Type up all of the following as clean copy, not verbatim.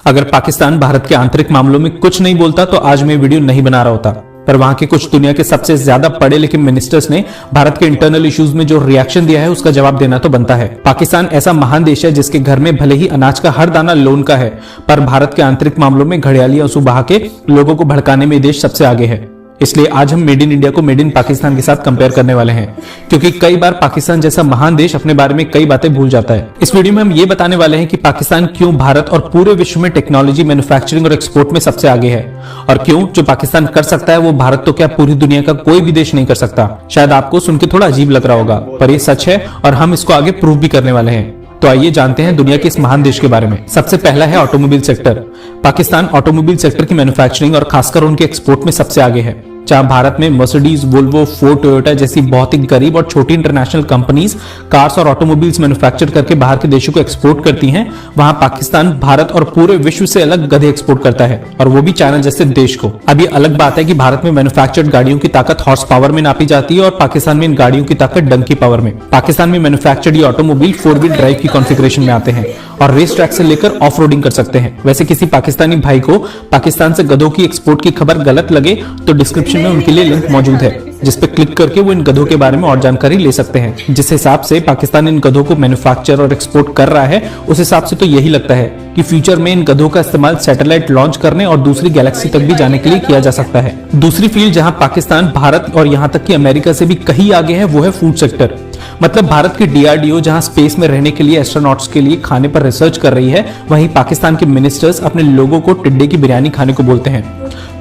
अगर पाकिस्तान भारत के आंतरिक मामलों में कुछ नहीं बोलता तो आज मैं वीडियो नहीं बना रहा होता। पर वहां के कुछ दुनिया के सबसे ज्यादा पढ़े लिखे मिनिस्टर्स ने भारत के इंटरनल इश्यूज में जो रिएक्शन दिया है उसका जवाब देना तो बनता है। पाकिस्तान ऐसा महान देश है जिसके घर में भले ही अनाज का हर दाना लोन का है, पर भारत के आंतरिक मामलों में घड़ियाली आंसू बहा के लोगों को भड़काने में देश सबसे आगे है। इसलिए आज हम मेड इन इंडिया को मेड इन पाकिस्तान के साथ कंपेयर करने वाले हैं, क्योंकि कई बार पाकिस्तान जैसा महान देश अपने बारे में कई बातें भूल जाता है। इस वीडियो में हम ये बताने वाले हैं कि पाकिस्तान क्यों भारत और पूरे विश्व में टेक्नोलॉजी, मैन्युफैक्चरिंग और एक्सपोर्ट में सबसे आगे है, और क्यों जो पाकिस्तान कर सकता है वो भारत तो क्या पूरी दुनिया का कोई भी देश नहीं कर सकता। शायद आपको सुन के थोड़ा अजीब लग रहा होगा, पर ये सच है और हम इसको आगे प्रूव भी करने वाले हैं। तो आइए जानते हैं दुनिया के इस महान देश के बारे में। सबसे पहला है automobile sector. Pakistan automobile sector की मैन्युफैक्चरिंग और खासकर उनके एक्सपोर्ट में सबसे आगे है। जहां भारत में मर्सिडीज, वोल्वो, फोर्ड, टोयोटा जैसी बहुत ही गरीब और छोटी इंटरनेशनल कंपनीज कार्स और ऑटोमोबाइल्स मैन्युफैक्चर करके बाहर के देशों को एक्सपोर्ट करती हैं, वहां पाकिस्तान भारत और पूरे विश्व से अलग गधे एक्सपोर्ट करता है, और वो भी चाइना जैसे देश को। अब ये अलग बात है कि भारत में मैन्युफैक्चर्ड गाड़ियों की ताकत हॉर्स पावर में नापी जाती है और पाकिस्तान में इन गाड़ियों की ताकत डंकी पावर में। पाकिस्तान में मैन्युफैक्चर्ड ये ऑटोमोबाइल 4 व्हील ड्राइव की कॉन्फ़िगरेशन में आते हैं और रेस ट्रैक से लेकर ऑफ रोडिंग कर सकते हैं। वैसे किसी पाकिस्तानी भाई को पाकिस्तान से गधों की एक्सपोर्ट की खबर गलत लगे तो डिस्क्रिप्शन में उनके लिए लिंक मौजूद है, जिस पे क्लिक करके वो इन गधों के बारे में और जानकारी ले सकते हैं। जिस हिसाब से पाकिस्तान इन गधों को मैन्युफैक्चर और एक्सपोर्ट कर रहा है, उस हिसाब से तो यही लगता है कि फ्यूचर में इन गधों का इस्तेमाल सैटेलाइट लॉन्च करने और दूसरी गैलेक्सी तक भी जाने के लिए किया जा सकता है। दूसरी फील्ड जहां पाकिस्तान भारत और यहां तक कि अमेरिका से भी कहीं आगे है वो है फूड सेक्टर। मतलब भारत की डीआरडीओ जहां स्पेस में रहने के लिए एस्ट्रोनॉट्स के लिए खाने पर रिसर्च कर रही है, वहीं पाकिस्तान के मिनिस्टर्स अपने लोगों को टिड्डे की बिरयानी खाने को बोलते हैं।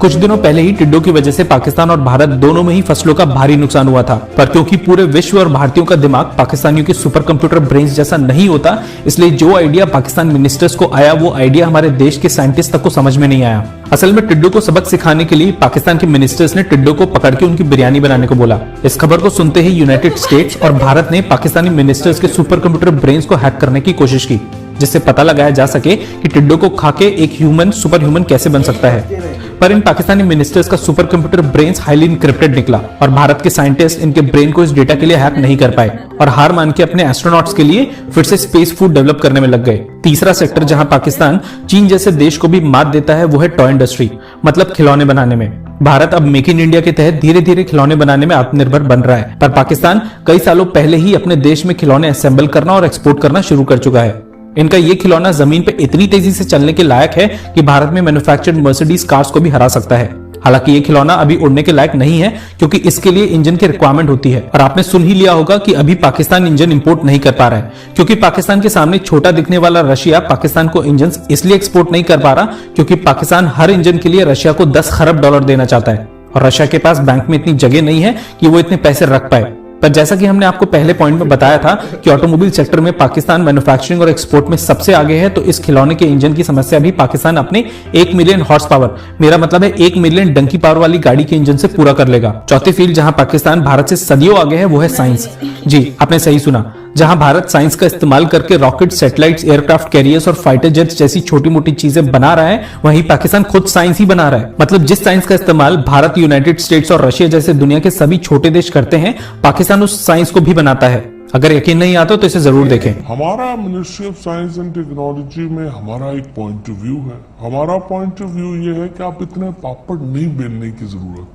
कुछ दिनों पहले ही टिड्डों की वजह से पाकिस्तान और भारत दोनों में ही फसलों का भारी नुकसान हुआ था, पर क्योंकि पूरे विश्व और भारतीयों का दिमाग पाकिस्तानियों के सुपर कंप्यूटर ब्रेन्स जैसा नहीं होता, इसलिए जो आइडिया पाकिस्तान मिनिस्टर्स को आया वो आइडिया हमारे देश के साइंटिस्ट तक को समझ में नहीं आया। असल में टिड्डों को सबक सिखाने के लिए पाकिस्तान के मिनिस्टर्स ने टिड्डों को पकड़ के उनकी बिरयानी बनाने को बोला। इस खबर को सुनते ही यूनाइटेड स्टेट्स और भारत ने पाकिस्तानी मिनिस्टर्स के सुपर कंप्यूटर ब्रेन्स को हैक करने की कोशिश की, जिससे पता लगाया जा सके कि टिड्डों को खाके एक ह्यूमन सुपर ह्यूमन कैसे बन सकता है। पर इन पाकिस्तानी मिनिस्टर्स का super computer brains highly encrypted निकला और भारत के साइंटिस्ट इनके ब्रेन को इस डेटा के लिए हैक नहीं कर पाए और हार मान के अपने एस्ट्रोनॉट्स के लिए फिर से स्पेस फूड डेवलप करने में लग गए। तीसरा सेक्टर जहां पाकिस्तान चीन जैसे देश को भी मात देता है वो है टॉय इंडस्ट्री, मतलब खिलौने बनाने में। भारत अब मेक इन इंडिया के तहत धीरे धीरे खिलौने बनाने में आत्मनिर्भर बन रहा है, पर पाकिस्तान कई सालों पहले ही अपने देश में खिलौने असेंबल करना और एक्सपोर्ट करना शुरू कर चुका है। इनका ये खिलौना जमीन पे इतनी तेजी से चलने के लायक है कि भारत में मैन्युफैक्चर्ड मर्सिडीज कार्स को भी हरा सकता है। हालांकि ये खिलौना अभी उड़ने के लायक नहीं है, क्योंकि इसके लिए इंजन की रिक्वायरमेंट होती है, और आपने सुन ही लिया होगा कि अभी पाकिस्तान इंजन इंपोर्ट नहीं कर पा रहा है, क्योंकि पाकिस्तान के सामने छोटा दिखने वाला रशिया पाकिस्तान को इंजन इसलिए एक्सपोर्ट नहीं कर पा रहा क्योंकि पाकिस्तान हर इंजन के लिए रशिया को $10 खरब देना चाहता है, और रशिया के पास बैंक में इतनी जगह नहीं है कि वो इतने पैसे रख पाए। पर जैसा कि हमने आपको पहले पॉइंट में बताया था कि ऑटोमोबाइल सेक्टर में पाकिस्तान मैन्युफैक्चरिंग और एक्सपोर्ट में सबसे आगे है, तो इस खिलौने के इंजन की समस्या भी पाकिस्तान अपने 1 मिलियन हॉर्स पावर, मेरा मतलब है 1 मिलियन डंकी पावर वाली गाड़ी के इंजन से पूरा कर लेगा। चौथी फील्ड जहां पाकिस्तान भारत से सदियों आगे है वो है साइंस। जी, आपने सही सुना, जहां भारत साइंस का इस्तेमाल करके रॉकेट, सैटेलाइट्स, एयरक्राफ्ट कैरियर्स और फाइटर जेट्स जैसी छोटी मोटी चीजें बना रहा है, वहीं पाकिस्तान खुद साइंस ही बना रहा है। मतलब जिस साइंस का इस्तेमाल भारत, यूनाइटेड स्टेट्स और रशिया जैसे दुनिया के सभी छोटे देश करते हैं, पाकिस्तान उस साइंस को भी बनाता है। अगर यकीन नहीं आता तो इसे जरूर देखें। हमारा ministry of science and technology में हमारा एक पॉइंट ऑफ व्यू है। हमारा पॉइंट ऑफ व्यू ये है कि आप इतने पापड़ नहीं बेलने की जरूरत।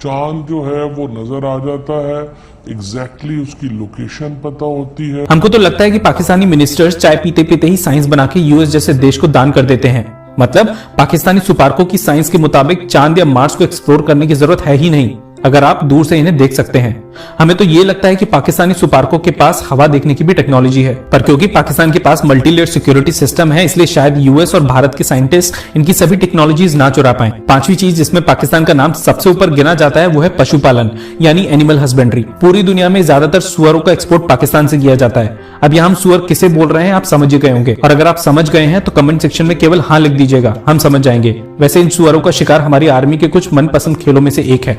चांद जो है वो नजर आ जाता है, एग्जैक्टली उसकी लोकेशन पता होती है। हमको तो लगता है कि पाकिस्तानी मिनिस्टर्स चाय पीते पीते ही साइंस बना के यूएस जैसे देश को दान कर देते हैं। मतलब पाकिस्तानी सुपार्को की साइंस के मुताबिक चांद या मार्स को एक्सप्लोर करने की जरूरत है ही नहीं, अगर आप दूर से इन्हें देख सकते हैं। हमें तो ये लगता है कि पाकिस्तानी सुपार्को के पास हवा देखने की भी टेक्नोलॉजी है, पर क्योंकि पाकिस्तान के पास मल्टी लेयर सिक्योरिटी सिस्टम है, इसलिए शायद यूएस और भारत के साइंटिस्ट इनकी सभी टेक्नोलॉजीज ना चुरा पाएं। पांचवी चीज जिसमें पाकिस्तान का नाम सबसे ऊपर गिना जाता है वो है पशुपालन, यानी एनिमल हस्बेंड्री। पूरी दुनिया में ज्यादातर सुअरों का एक्सपोर्ट पाकिस्तान से किया जाता है। अब यहाँ हम सुअर किसे बोल रहे हैं आप समझ गए होंगे, और अगर आप समझ गए हैं तो कमेंट सेक्शन में केवल हाँ लिख दीजिएगा, हम समझ जाएंगे। वैसे इन सुअरों का शिकार हमारी आर्मी के कुछ मनपसंद खेलों में से एक है।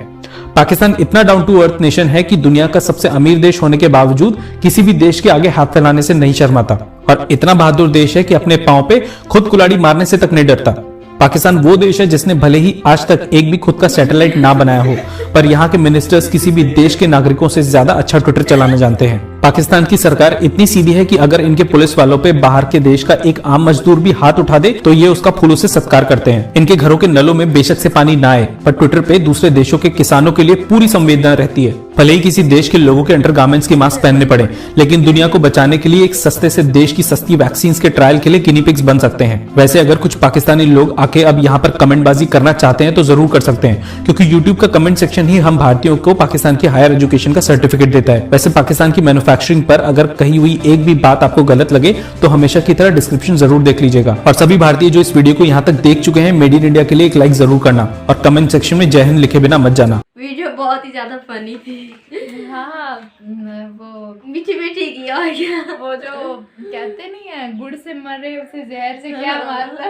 पाकिस्तान इतना डाउन टू अर्थ नेशन है कि दुनिया का सबसे अमीर देश होने के बावजूद किसी भी देश के आगे हाथ फैलाने से नहीं शर्माता, और इतना बहादुर देश है कि अपने पांव पे खुद कुल्हाड़ी मारने से तक नहीं डरता। पाकिस्तान वो देश है जिसने भले ही आज तक एक भी खुद का सैटेलाइट ना बनाया हो, पर यहाँ के मिनिस्टर्स किसी भी देश के नागरिकों से ज्यादा अच्छा ट्विटर चलाना जानते हैं। पाकिस्तान की सरकार इतनी सीधी है कि अगर इनके पुलिस वालों पे बाहर के देश का एक आम मजदूर भी हाथ उठा दे तो ये उसका फूलों से सत्कार करते हैं। इनके घरों के नलों में बेशक से पानी ना आए, पर ट्विटर पे दूसरे देशों के किसानों के लिए पूरी संवेदना रहती है। भले ही किसी देश के लोगों के अंडरगारमेंट्स के मास्क पहनने पड़े, लेकिन दुनिया को बचाने के लिए एक सस्ते से देश की सस्ती वैक्सीन के ट्रायल के लिए गिनी पिग्स बन सकते हैं। वैसे अगर कुछ पाकिस्तानी लोग आके अब यहाँ पर कमेंटबाजी करना चाहते हैं तो जरूर कर सकते हैं, क्योंकि यूट्यूब का कमेंट सेक्शन ही हम भारतीयों को पाकिस्तान की हायर एजुकेशन का सर्टिफिकेट देता है। वैसे पाकिस्तान की मैन्युफैक्चरिंग पर अगर कही हुई एक भी बात आपको गलत लगे तो हमेशा की तरह डिस्क्रिप्शन जरूर देख लीजिएगा। और सभी भारतीय जो इस वीडियो को यहाँ तक देख चुके हैं, मेड इन इंडिया के लिए एक लाइक जरूर करना और कमेंट सेक्शन में जय हिंद लिखे बिना मत जाना। वीडियो बहुत ही ज्यादा फनी थी। हाँ, वो मीठी मीठी की और क्या वो जो कहते नहीं है गुड़ से मरे उसे जहर से क्या मारना।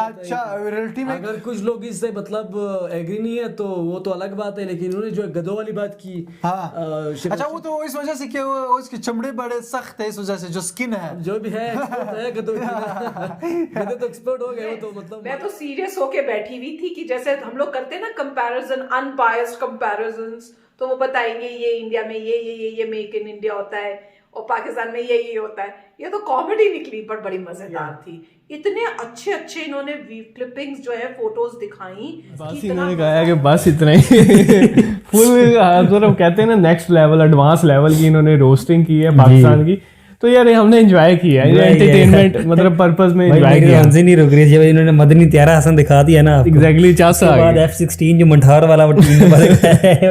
अच्छा, रियलिटी में अगर कुछ लोग इससे मतलब एग्री नहीं है तो वो तो अलग बात है, लेकिन उन्होंने जो गधों वाली बात की। हाँ, अच्छा वो तो इस वजह से कि वो उसके चमड़े बड़े सख्त है, इस वजह से जो स्किन है जो भी है expert है गधों की। गधे तो एक्सपर्ट हो गए वो तो मतलब। मैं तो सीरियस होके बैठी हुई थी कि जैसे हम लोग करते हैं ना कंपैरिजन, अनबायस्ड कंपैरिजन्स, तो वो बताएंगे ये इंडिया में ये मेक इन इंडिया होता है और पाकिस्तान में ये होता है। ये तो कॉमेडी निकली पर बड़ी मजेदार थी। इतने अच्छे अच्छे इन्होंने क्लिपिंग्स जो है फोटोज दिखाई। बस इन्होंने कहा कि बस इतना ही फुल मतलब कहते हैं ना नेक्स्ट लेवल एडवांस लेवल की इन्होंने रोस्टिंग की है पाकिस्तान की। तो यार हमने एंजॉय किया है, एंटरटेनमेंट मतलब पर्पस में एंजॉय किया। हमसे नहीं रुक रही जब इन्होंने मदनी त्यारा हसन दिखा दिया ना। एग्जैक्टली 4 साल बाद F-16 जो मठार वाला वो टीम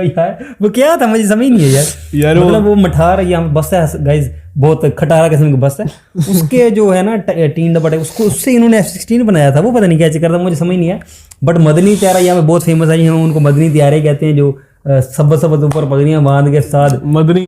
यार वो क्या था मुझे समझ नहीं है यार मतलब वो मठार यहाँ बस है गाइज, बहुत खटारा किस्म की बस है। उसके जो है ना टीन डबट है उसको उससे इन्होंने F-16 बनाया था। वो पता नहीं क्या चक्कर था, मुझे समझ नहीं है। बट मदनी त्यारा यहाँ पे बहुत फेमस है, हम उनको मदनी त्यारे कहते हैं, जो सब ऊपर पगड़ियां बांध के साथ मदनी